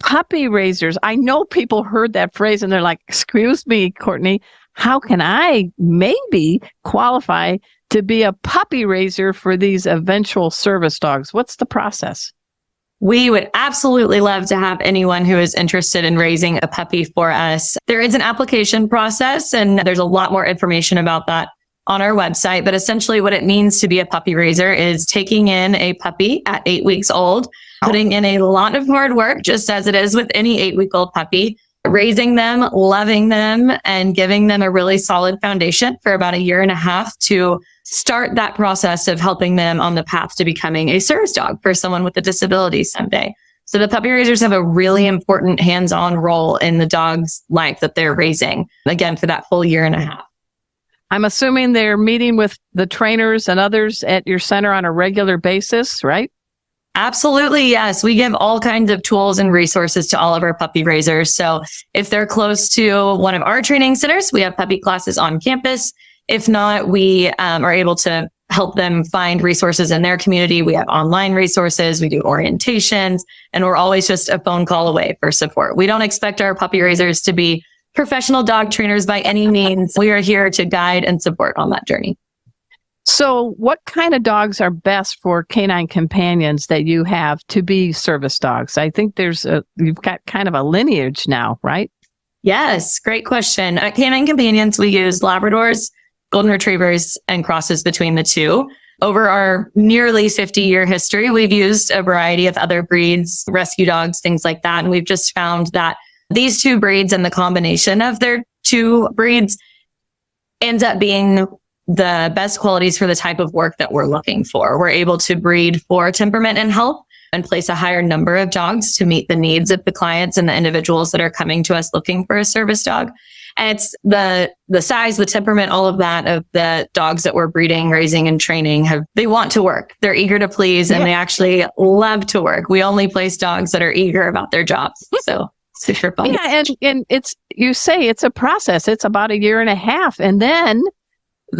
puppy raisers. I know people heard that phrase and they're like, excuse me, Courtney, how can I maybe qualify to be a puppy raiser for these eventual service dogs? What's the process? We would absolutely love to have anyone who is interested in raising a puppy for us. There is an application process, and there's a lot more information about that on our website. But essentially what it means to be a puppy raiser is taking in a puppy at 8 weeks old, putting in a lot of hard work, just as it is with any 8-week-old puppy, raising them, loving them, and giving them a really solid foundation for about 1.5 years to start that process of helping them on the path to becoming a service dog for someone with a disability someday. So the puppy raisers have a really important hands-on role in the dog's life that they're raising, again, for that full 1.5 years. I'm assuming they're meeting with the trainers and others at your center on a regular basis, right? Absolutely, yes. We give all kinds of tools and resources to all of our puppy raisers. So if they're close to one of our training centers, we have puppy classes on campus. If not, we are able to help them find resources in their community. We have online resources, we do orientations, and we're always just a phone call away for support. We don't expect our puppy raisers to be professional dog trainers by any means. We are here to guide and support on that journey. So what kind of dogs are best for canine companions that you have to be service dogs? I think you've got kind of a lineage now, right? Yes, great question. At Canine Companions, we use Labradors, Golden Retrievers, and crosses between the two. Over our nearly 50-year history, we've used a variety of other breeds, rescue dogs, things like that. And we've just found that these two breeds and the combination of their two breeds ends up being the best qualities for the type of work that we're looking for. We're able to breed for temperament and health and place a higher number of dogs to meet the needs of the clients and the individuals that are coming to us looking for a service dog. And it's the size, the temperament, all of that of the dogs that we're breeding, raising, and training they want to work. They're eager to please, and they actually love to work. We only place dogs that are eager about their jobs. So super fun. Yeah, and you say it's a process. It's about 1.5 years. And then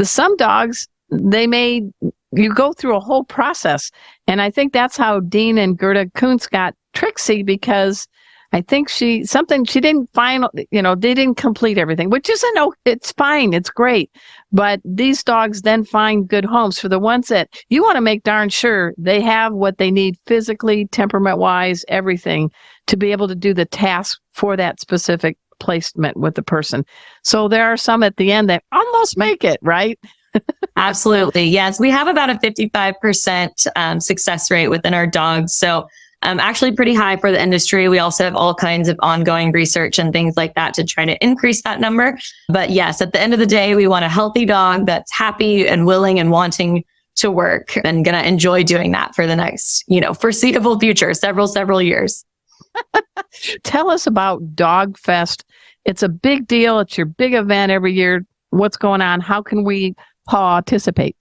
some dogs, you go through a whole process. And I think that's how Dean and Gerda Kuntz got Trixie, because I think she didn't find, they didn't complete everything, which is it's fine. It's great. But these dogs then find good homes for the ones that you want to make darn sure they have what they need physically, temperament wise, everything to be able to do the task for that specific placement with the person. So there are some at the end that almost make it, right? Absolutely. Yes. We have about a 55% success rate within our dogs. So actually pretty high for the industry. We also have all kinds of ongoing research and things like that to try to increase that number. But yes, at the end of the day, we want a healthy dog that's happy and willing and wanting to work and going to enjoy doing that for the next, foreseeable future, several years. Tell us about Dog Fest. It's a big deal. It's your big event every year. What's going on? How can we participate?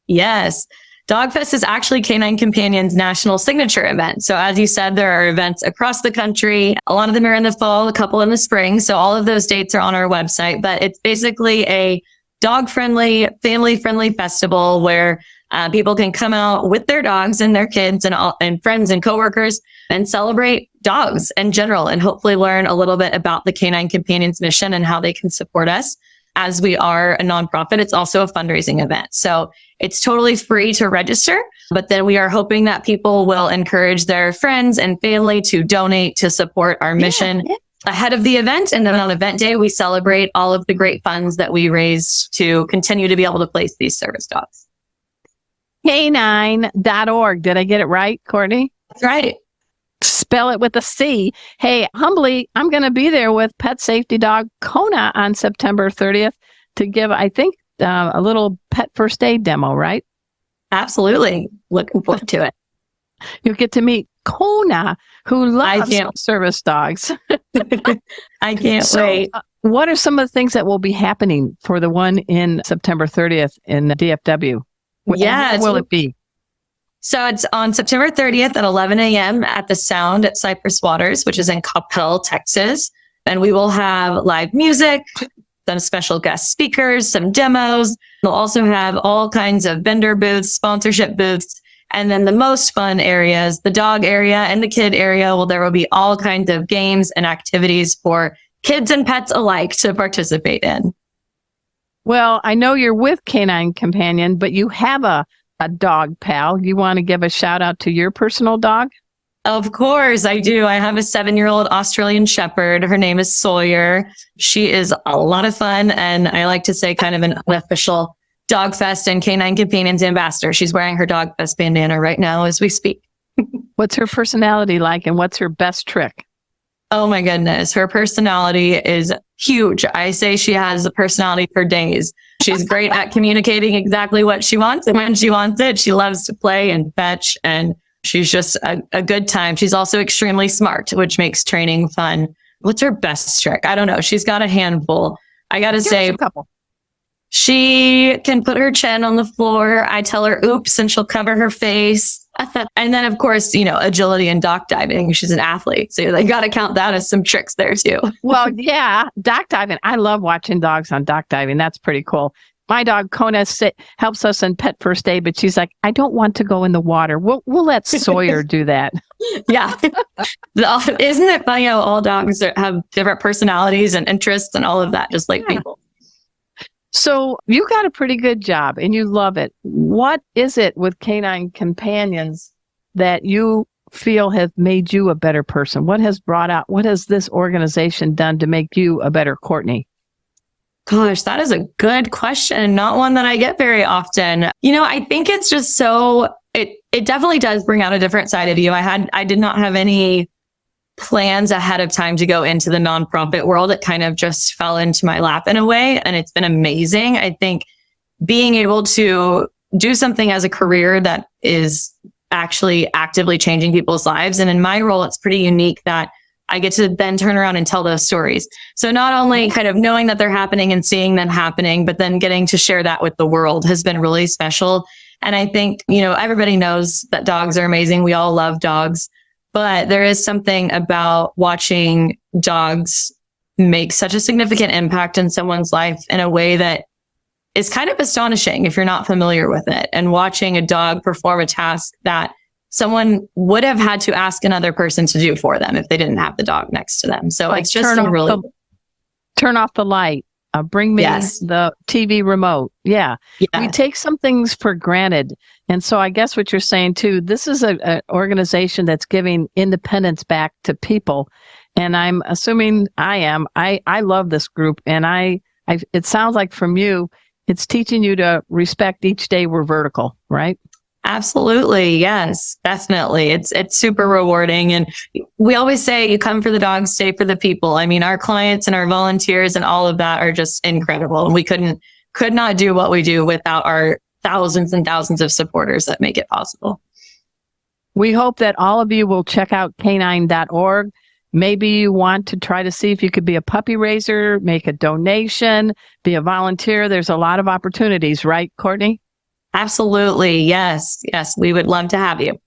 Yes. Dog Fest is actually Canine Companions' national signature event. So as you said, there are events across the country. A lot of them are in the fall, a couple in the spring. So all of those dates are on our website, but it's basically a dog-friendly, family-friendly festival where people can come out with their dogs and their kids and friends and coworkers and celebrate dogs in general, and hopefully learn a little bit about the Canine Companions mission and how they can support us. As we are a nonprofit, it's also a fundraising event. So it's totally free to register, but then we are hoping that people will encourage their friends and family to donate to support our mission ahead of the event. And then on event day, we celebrate all of the great funds that we raise to continue to be able to place these service dogs. Canine.org. Did I get it right, Courtney? That's right. Spell it with a C. Hey, humbly, I'm going to be there with pet safety dog Kona on September 30th to give, I think, a little pet first aid demo, right? Absolutely. Looking forward to it. You'll get to meet Kona, who loves service dogs. I can't wait. What are some of the things that will be happening for the one in September 30th in the DFW? Where will it be? So it's on September 30th at 11 a.m. at the Sound at Cypress Waters, which is in Coppell, Texas. And we will have live music, some special guest speakers, some demos. We'll also have all kinds of vendor booths, sponsorship booths, And then the most fun areas, the dog area and the kid area, well, there will be all kinds of games and activities for kids and pets alike to participate in. Well, I know you're with Canine Companion, but you have a dog pal. You want to give a shout out to your personal dog? Of course, I do. I have a 7-year-old Australian Shepherd. Her name is Sawyer. She is a lot of fun, and I like to say kind of an unofficial Dogfest and Canine Companions ambassador. She's wearing her Dogfest bandana right now as we speak. What's her personality like, and what's her best trick? Oh my goodness. Her personality is huge. I say she has a personality for days. She's great at communicating exactly what she wants. And when she wants it, she loves to play and fetch, and she's just a good time. She's also extremely smart, which makes training fun. What's her best trick? I don't know. She's got a handful. I got to say, a couple. She can put her chin on the floor. I tell her, oops, and she'll cover her face. And then, of course, agility and dock diving. She's an athlete. So they got to count that as some tricks there, too. Well, yeah, dock diving. I love watching dogs on dock diving. That's pretty cool. My dog, Kona, helps us in pet first aid, but she's like, I don't want to go in the water. We'll let Sawyer do that. Yeah. Isn't it funny how all dogs have different personalities and interests and all of that, just like people? So you got a pretty good job and you love it. What is it with Canine Companions that you feel have made you a better person? What has this organization done to make you a better Courtney? Gosh, that is a good question. Not one that I get very often. I think it's just it definitely does bring out a different side of you. I did not have any plans ahead of time to go into the nonprofit world. It kind of just fell into my lap in a way, and it's been amazing. I think being able to do something as a career that is actually actively changing people's lives. And in my role, it's pretty unique that I get to then turn around and tell those stories. So not only kind of knowing that they're happening and seeing them happening, but then getting to share that with the world has been really special. And I think, everybody knows that dogs are amazing. We all love dogs, but there is something about watching dogs make such a significant impact in someone's life in a way that is kind of astonishing if you're not familiar with it. And watching a dog perform a task that someone would have had to ask another person to do for them if they didn't have the dog next to them. So it's just turn off the light, bring me the TV remote. Yeah. We take some things for granted. And so I guess what you're saying too, this is an organization that's giving independence back to people. And I'm assuming I love this group. And it sounds like from you, it's teaching you to respect each day we're vertical, right? Absolutely. Yes, definitely. It's super rewarding. And we always say you come for the dogs, stay for the people. I mean, our clients and our volunteers and all of that are just incredible. And we could not do what we do without our thousands and thousands of supporters that make it possible. We hope that all of you will check out canine.org. Maybe you want to try to see if you could be a puppy raiser, make a donation, be a volunteer. There's a lot of opportunities, right, Courtney? Absolutely. Yes. Yes. We would love to have you.